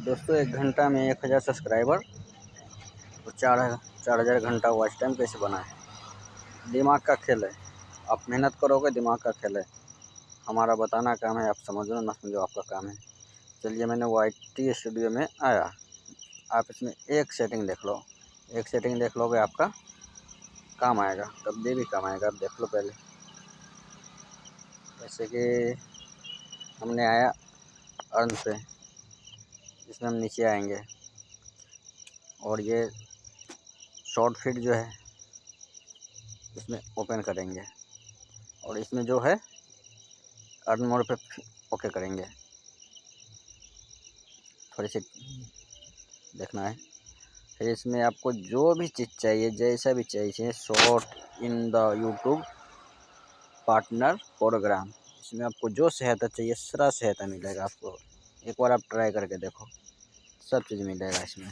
दोस्तों 1 घंटा में 1000 सब्सक्राइबर और 4000 घंटा वॉच टाइम कैसे बनाए। दिमाग का खेल है, आप मेहनत करोगे, दिमाग का खेल है। हमारा बताना काम है, आप समझो ना समझो आपका काम है। चलिए, मैंने YT स्टूडियो में आया। आप इसमें एक सेटिंग देख लो, एक सेटिंग देख लोगे आपका काम आएगा, कभी भी काम आएगा। आप देख लो पहले। जैसे कि हमने आया अर्न पे, इसमें हम नीचे आएंगे और ये शॉर्ट फीड जो है इसमें ओपन करेंगे और इसमें जो है अर्न मोड पे ओके करेंगे। थोड़ी सी देखना है। फिर इसमें आपको जो भी चीज़ चाहिए, जैसा भी चाहिए, short in the YouTube partner program, इसमें आपको जो सहायता चाहिए सारा सहायता मिलेगा आपको। एक बार आप ट्राई करके देखो, सब चीज़ मिलेगा इसमें।